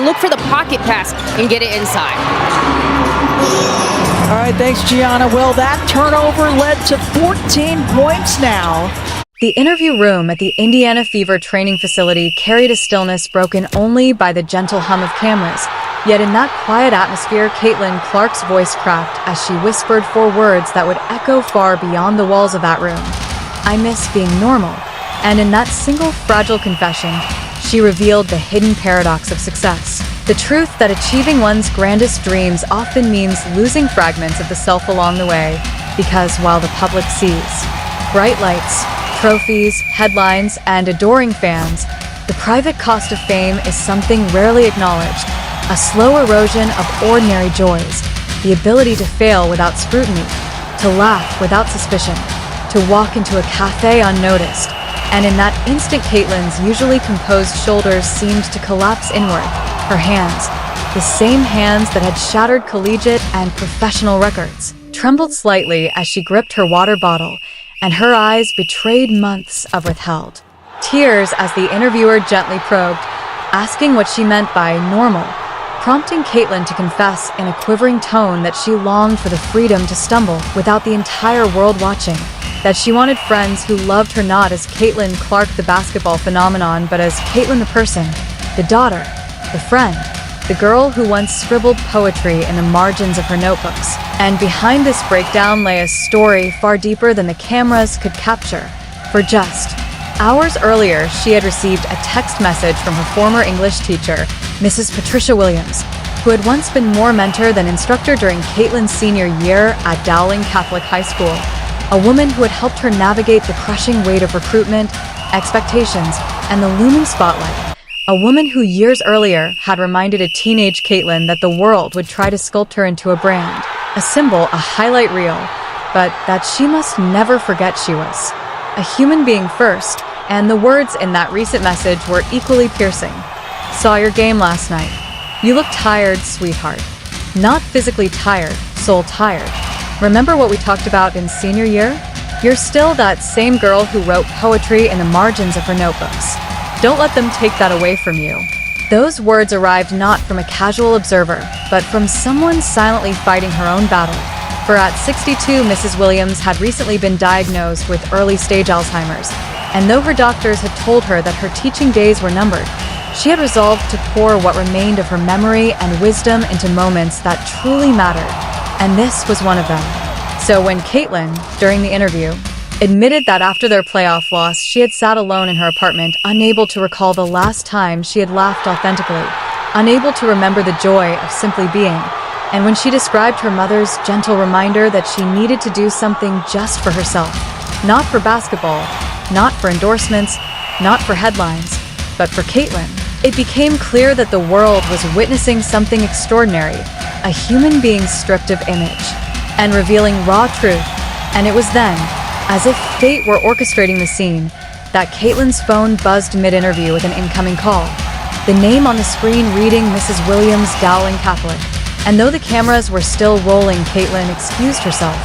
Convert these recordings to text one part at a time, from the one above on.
look for the pocket pass and get it inside. All right, thanks, Gianna. Well, that turnover led to 14 points now. The interview room at the Indiana Fever training facility carried a stillness broken only by the gentle hum of cameras. Yet in that quiet atmosphere, Caitlin Clark's voice cracked as she whispered 4 words that would echo far beyond the walls of that room. I miss being normal. And in that single fragile confession, she revealed the hidden paradox of success. The truth that achieving one's grandest dreams often means losing fragments of the self along the way, because while the public sees bright lights, trophies, headlines, and adoring fans, the private cost of fame is something rarely acknowledged. A slow erosion of ordinary joys, the ability to fail without scrutiny, to laugh without suspicion, to walk into a cafe unnoticed. And in that instant, Caitlin's usually composed shoulders seemed to collapse inward. Her hands, the same hands that had shattered collegiate and professional records, trembled slightly as she gripped her water bottle, and her eyes betrayed months of withheld tears as the interviewer gently probed, asking what she meant by normal, prompting Caitlin to confess in a quivering tone that she longed for the freedom to stumble without the entire world watching, that she wanted friends who loved her not as Caitlin Clark the basketball phenomenon, but as Caitlin the person, the daughter, the friend, the girl who once scribbled poetry in the margins of her notebooks. And behind this breakdown lay a story far deeper than the cameras could capture. For just hours earlier, she had received a text message from her former English teacher, Mrs. Patricia Williams, who had once been more mentor than instructor during Caitlin's senior year at Dowling Catholic High School, a woman who had helped her navigate the crushing weight of recruitment, expectations, and the looming spotlight. A woman who years earlier had reminded a teenage Caitlin that the world would try to sculpt her into a brand, a symbol, a highlight reel, but that she must never forget she was a human being first, and the words in that recent message were equally piercing. Saw your game last night. You look tired, sweetheart. Not physically tired, soul tired. Remember what we talked about in senior year? You're still that same girl who wrote poetry in the margins of her notebooks. Don't let them take that away from you. Those words arrived not from a casual observer, but from someone silently fighting her own battle. For at 62, Mrs. Williams had recently been diagnosed with early-stage Alzheimer's, and though her doctors had told her that her teaching days were numbered, she had resolved to pour what remained of her memory and wisdom into moments that truly mattered, and this was one of them. So when Caitlin, during the interview, admitted that after their playoff loss, she had sat alone in her apartment, unable to recall the last time she had laughed authentically, unable to remember the joy of simply being, and when she described her mother's gentle reminder that she needed to do something just for herself, not for basketball, not for endorsements, not for headlines, but for Caitlin, it became clear that the world was witnessing something extraordinary, a human being stripped of image, and revealing raw truth. And it was then, as if fate were orchestrating the scene, that Caitlin's phone buzzed mid-interview with an incoming call, the name on the screen reading Mrs. Williams, Dowling Catholic. And though the cameras were still rolling, Caitlin excused herself,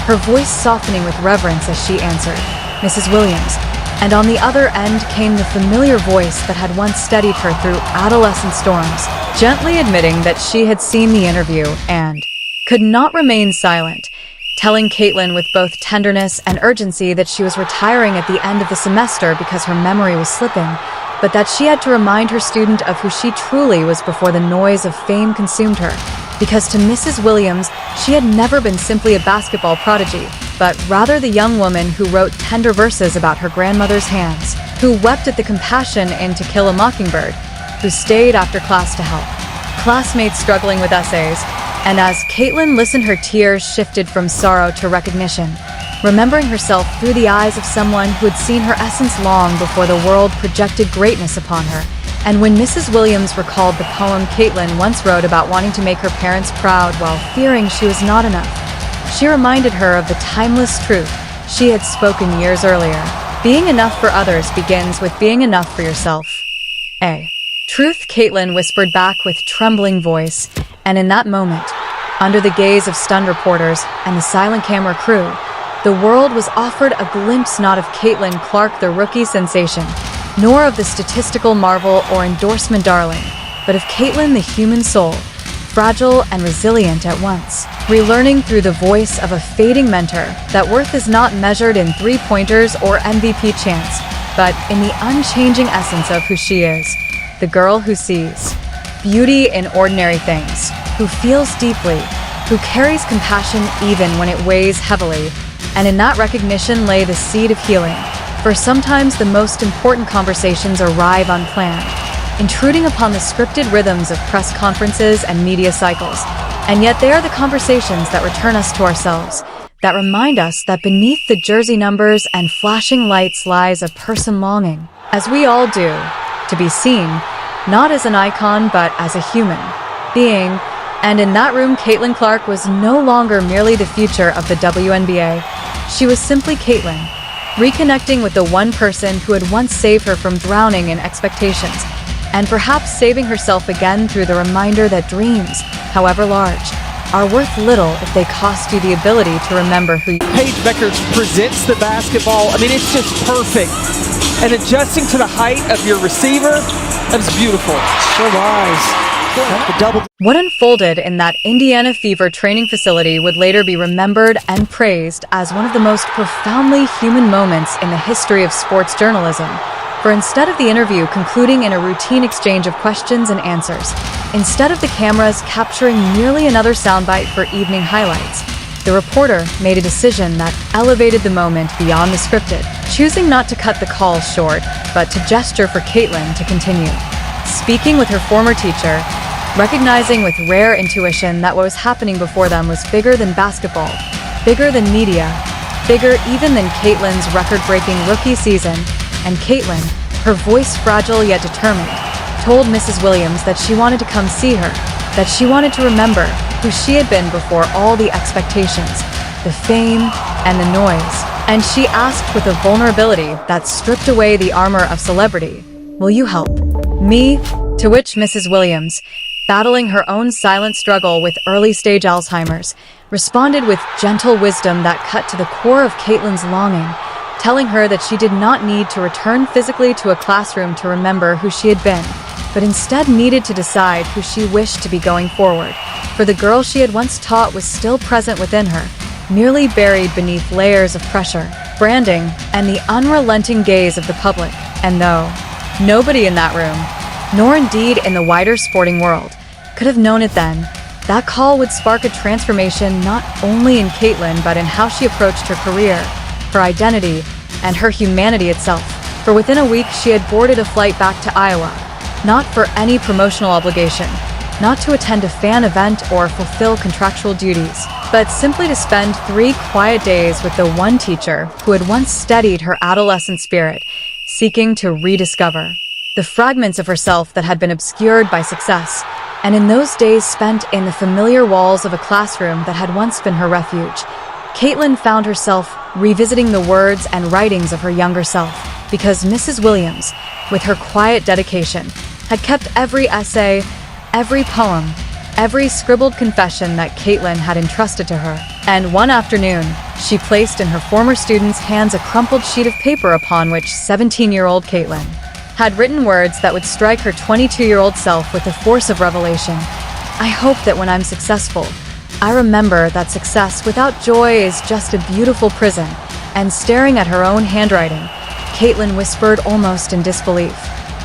her voice softening with reverence as she answered, Mrs. Williams. And on the other end came the familiar voice that had once steadied her through adolescent storms, gently admitting that she had seen the interview and could not remain silent, telling Caitlin with both tenderness and urgency that she was retiring at the end of the semester because her memory was slipping, but that she had to remind her student of who she truly was before the noise of fame consumed her. Because to Mrs. Williams, she had never been simply a basketball prodigy, but rather the young woman who wrote tender verses about her grandmother's hands, who wept at the compassion in To Kill a Mockingbird, who stayed after class to help classmates struggling with essays. And as Caitlin listened, her tears shifted from sorrow to recognition, remembering herself through the eyes of someone who had seen her essence long before the world projected greatness upon her. And when Mrs. Williams recalled the poem Caitlin once wrote about wanting to make her parents proud while fearing she was not enough, she reminded her of the timeless truth she had spoken years earlier. Being enough for others begins with being enough for yourself. Truth, Caitlin whispered back with trembling voice, and in that moment, under the gaze of stunned reporters and the silent camera crew, the world was offered a glimpse not of Caitlin Clark, the rookie sensation, nor of the statistical marvel or endorsement darling, but of Caitlin the human soul, fragile and resilient at once, relearning through the voice of a fading mentor that worth is not measured in three-pointers or MVP chants, but in the unchanging essence of who she is, the girl who sees beauty in ordinary things, who feels deeply, who carries compassion even when it weighs heavily, and in that recognition lay the seed of healing. For sometimes the most important conversations arrive unplanned, intruding upon the scripted rhythms of press conferences and media cycles, and yet they are the conversations that return us to ourselves, that remind us that beneath the jersey numbers and flashing lights lies a person longing, as we all do, to be seen, not as an icon but as a human being. And in that room, Caitlin Clark was no longer merely the future of the WNBA. She was simply Caitlin, reconnecting with the one person who had once saved her from drowning in expectations, and perhaps saving herself again through the reminder that dreams, however large, are worth little if they cost you the ability to remember who you are. Paige Becker presents the basketball. I mean, it's just perfect. And adjusting to the height of your receiver, that is beautiful. So wise. The double. What unfolded in that Indiana Fever training facility would later be remembered and praised as one of the most profoundly human moments in the history of sports journalism. For instead of the interview concluding in a routine exchange of questions and answers, instead of the cameras capturing merely another soundbite for evening highlights, the reporter made a decision that elevated the moment beyond the scripted, choosing not to cut the call short, but to gesture for Caitlin to continue. Speaking with her former teacher, recognizing with rare intuition that what was happening before them was bigger than basketball, bigger than media, bigger even than Caitlin's record-breaking rookie season, and Caitlin, her voice fragile yet determined, told Mrs. Williams that she wanted to come see her, that she wanted to remember who she had been before all the expectations, the fame, and the noise. And she asked with a vulnerability that stripped away the armor of celebrity, "Will you help me?" To which Mrs. Williams, battling her own silent struggle with early-stage Alzheimer's, responded with gentle wisdom that cut to the core of Caitlin's longing, telling her that she did not need to return physically to a classroom to remember who she had been, but instead needed to decide who she wished to be going forward. For the girl she had once taught was still present within her, merely buried beneath layers of pressure, branding, and the unrelenting gaze of the public. And though nobody in that room, nor indeed in the wider sporting world, could have known it then, that call would spark a transformation not only in Caitlin but in how she approached her career, her identity, and her humanity itself. For within a week she had boarded a flight back to Iowa, not for any promotional obligation, not to attend a fan event or fulfill contractual duties, but simply to spend 3 quiet days with the one teacher who had once steadied her adolescent spirit, seeking to rediscover the fragments of herself that had been obscured by success, and in those days spent in the familiar walls of a classroom that had once been her refuge, Caitlin found herself revisiting the words and writings of her younger self, because Mrs. Williams, with her quiet dedication, had kept every essay, every poem, every scribbled confession that Caitlin had entrusted to her. And one afternoon, she placed in her former students' hands a crumpled sheet of paper upon which 17-year-old Caitlin had written words that would strike her 22-year-old self with the force of revelation. "I hope that when I'm successful, I remember that success without joy is just a beautiful prison." And staring at her own handwriting, Caitlin whispered almost in disbelief,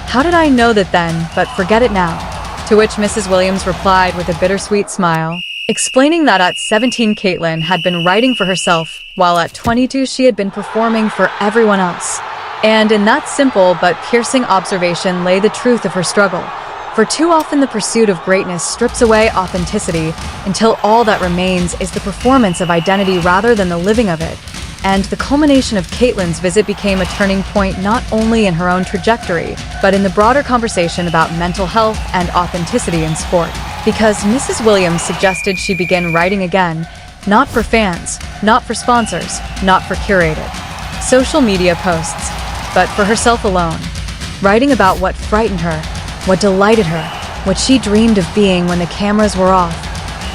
"How did I know that then, but forget it now?" To which Mrs. Williams replied with a bittersweet smile, explaining that at 17 Caitlin had been writing for herself, while at 22 she had been performing for everyone else. And in that simple but piercing observation lay the truth of her struggle. For too often the pursuit of greatness strips away authenticity until all that remains is the performance of identity rather than the living of it. And the culmination of Caitlin's visit became a turning point not only in her own trajectory, but in the broader conversation about mental health and authenticity in sport. Because Mrs. Williams suggested she begin writing again, not for fans, not for sponsors, not for curated social media posts, but for herself alone, writing about what frightened her, what delighted her, what she dreamed of being when the cameras were off.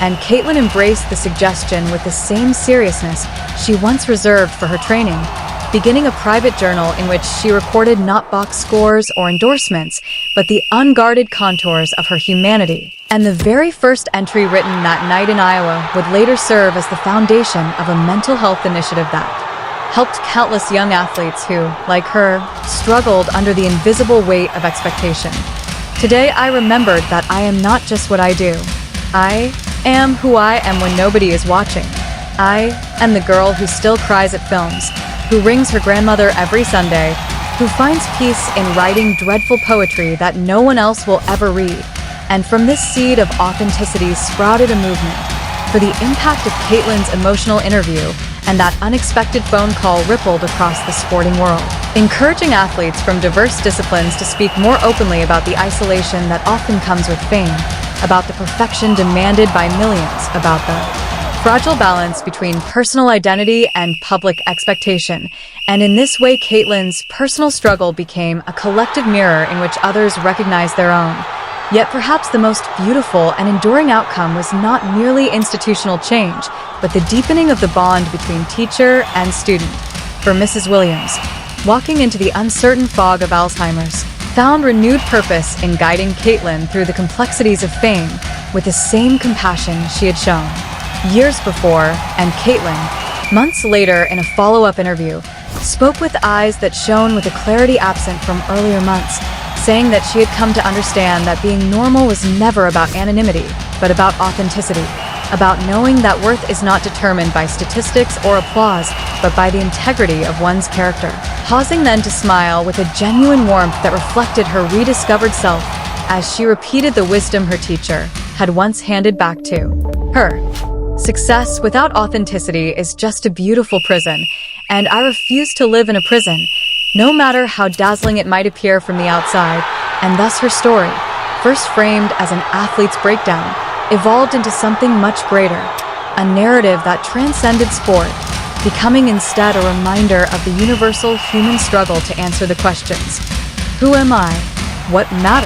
And Caitlin embraced the suggestion with the same seriousness she once reserved for her training, beginning a private journal in which she recorded not box scores or endorsements, but the unguarded contours of her humanity. And the very first entry written that night in Iowa would later serve as the foundation of a mental health initiative that helped countless young athletes who, like her, struggled under the invisible weight of expectation. Today, I remembered that I am not just what I do. I am who I am when nobody is watching. I am the girl who still cries at films, who rings her grandmother every Sunday, who finds peace in writing dreadful poetry that no one else will ever read. And from this seed of authenticity sprouted a movement. For the impact of Caitlin's emotional interview and that unexpected phone call rippled across the sporting world, encouraging athletes from diverse disciplines to speak more openly about the isolation that often comes with fame, about the perfection demanded by millions, about the fragile balance between personal identity and public expectation. And in this way, Caitlin's personal struggle became a collective mirror in which others recognized their own. Yet perhaps the most beautiful and enduring outcome was not merely institutional change, but the deepening of the bond between teacher and student. For Mrs. Williams, walking into the uncertain fog of Alzheimer's, found renewed purpose in guiding Caitlin through the complexities of fame with the same compassion she had shown years before. And Caitlin, months later in a follow-up interview, spoke with eyes that shone with a clarity absent from earlier months, saying that she had come to understand that being normal was never about anonymity, but about authenticity, about knowing that worth is not determined by statistics or applause, but by the integrity of one's character. Pausing then to smile with a genuine warmth that reflected her rediscovered self as she repeated the wisdom her teacher had once handed back to her. Success without authenticity is just a beautiful prison, and I refuse to live in a prison, no matter how dazzling it might appear from the outside. And thus her story, first framed as an athlete's breakdown, evolved into something much greater, a narrative that transcended sport, becoming instead a reminder of the universal human struggle to answer the questions: who am I? What matters?